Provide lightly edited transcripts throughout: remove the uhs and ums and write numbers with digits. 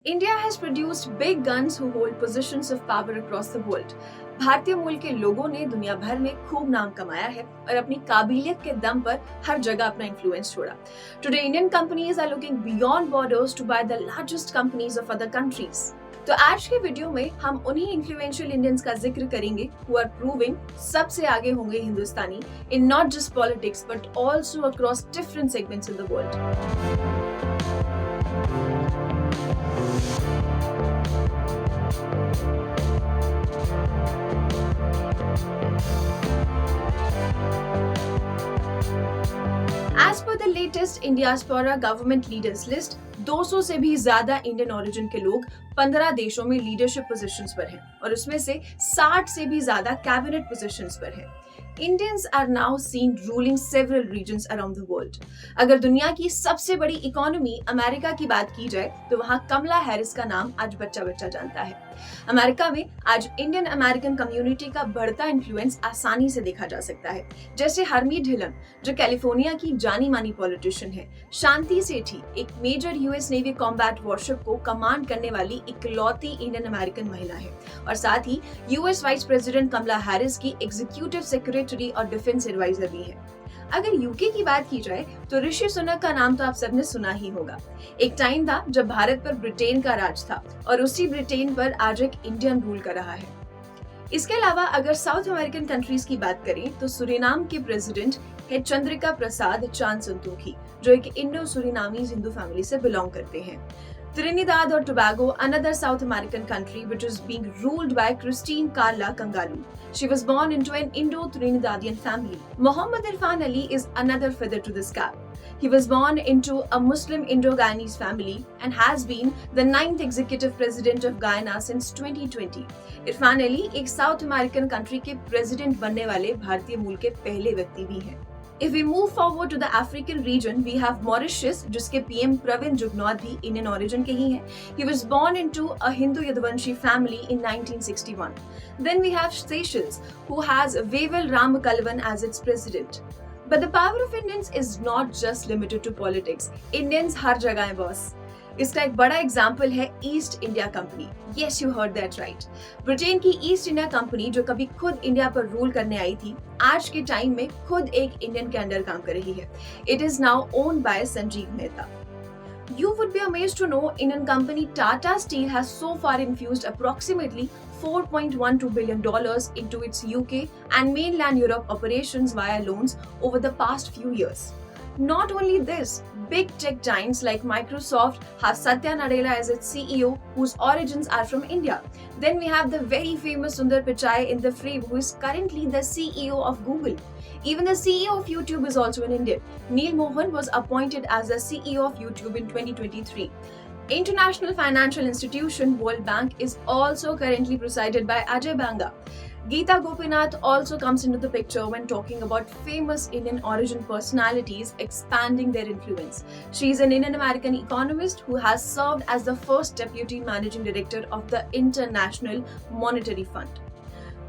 India has produced big guns who hold positions of power across the world. भारतीय मूल के लोगों ने दुनिया भर में खूब नाम कमाया है और अपनी काबिलियत के दम पर हर जगह अपना इन्फ्लुएंस छोड़ा. Today Indian companies are looking beyond borders to buy the largest companies of other countries. तो आज के वीडियो में हम उन्हीं इन्फ्लुएंशियल इंडियंस का जिक्र करेंगे who are proving सबसे आगे होंगे हिंदुस्तानी in not just politics but also across different segments in the world. As per the latest Indiaspora government leaders list, 200 से भी ज्यादा इंडियन ओरिजिन के लोग 15 देशों में लीडरशिप पोजीशंस पर हैं और उसमें से 60 से भी ज्यादा कैबिनेट पोजीशंस पर हैं. Indians are now seen ruling several regions around the world. अगर दुनिया की सबसे बड़ी इकोनॉमी अमेरिका की बात की जाए तो वहाँ कमला हैरिस का नाम आज बच्चा बच्चा जानता है. अमेरिका में आज इंडियन अमेरिकन कम्युनिटी का बढ़ता इन्फ्लुएंस आसानी से देखा जा सकता है. जैसे हरमीत ढिलन जो कैलिफोर्निया की जानी मानी पॉलिटिशियन है, शांति सेठी एक major US navy combat warship को कमांड करने वाली इकलौती इंडियन अमेरिकन महिला है और साथ ही US vice president Kamala Harris की एग्जीक्यूटिव सेक्रेटरी और डिफेंस एडवाइजर भी है. अगर यूके की बात की जाए तो ऋषि सुनक का नाम तो आप सबने सुना ही होगा. एक टाइम था जब भारत पर ब्रिटेन का राज था और उसी ब्रिटेन पर आज एक इंडियन रूल कर रहा है. इसके अलावा अगर साउथ अमेरिकन कंट्रीज की बात करें तो सुरीनाम के प्रेसिडेंट है चंद्रिका प्रसाद चांद संतोखी जो एक इंडो सुरीनामीज हिंदू फैमिली से बिलोंग करते हैं. Trinidad or Tobago, another South American country which is being ruled by Christine Carla Kangalu. She was born into an Indo-Trinidadian family. Mohammad Irfan Ali is another feather to this cap. He was born into a Muslim Indo-Guyanese family and has been the 9th executive president of Guyana since 2020. Irfan Ali एक South American country के president बनने वाले भारतीय मूल के पहले व्यक्ति भी हैं. If we move forward to the African region, we have Mauritius, जिसके PM प्रवीण जुगनौथ भी इंडियन ओरिजिन के ही हैं. He was born into a Hindu Yadvanshi family in 1961. Then we have Seychelles, who has Wavell Ramakalvan as its president. But the power of Indians is not just limited to politics. Indians हर जगह हैं boss. इसका एक बड़ा example है east India company. Yes you heard that right. Britain की east India company जो कभी खुद इंडिया पर रूल करने आई थी, आज के टाइम में खुद एक इंडियन के अंडर काम कर रही है. It is now owned by Sanjeev Mehta. You would be amazed to know Indian company Tata Steel has so far infused approximately $4.12 billion into its UK and mainland Europe operations via loans over the past few years. Not only this, big tech giants like Microsoft have Satya Nadella as its CEO, whose origins are from India. Then we have the very famous Sundar Pichai in the frame, who is currently the CEO of Google. Even the CEO of YouTube is also an Indian. Neil Mohan was appointed as the CEO of YouTube in 2023. International financial institution World Bank is also currently presided by Ajay Banga. Geeta Gopinath also comes into the picture when talking about famous Indian origin personalities expanding their influence. She is an Indian American economist who has served as the first deputy managing director of the International Monetary Fund.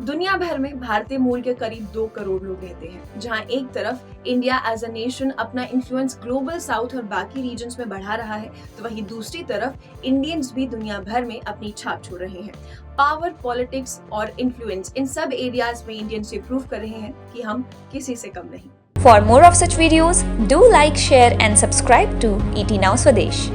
दुनिया भर में भारतीय मूल के करीब 2 करोड़ लोग रहते हैं, जहां एक तरफ इंडिया एज अ नेशन अपना इन्फ्लुएंस ग्लोबल साउथ और बाकी रीजन्स में बढ़ा रहा है, तो वहीं दूसरी तरफ इंडियंस भी दुनिया भर में अपनी छाप छोड़ रहे हैं. पावर, पॉलिटिक्स और इन्फ्लुएंस इन सब एरियाज में इंडियंस ये प्रूव कर रहे हैं कि हम किसी से कम नहीं. For more of such videos, do like, share and subscribe to ET Now Swadesh.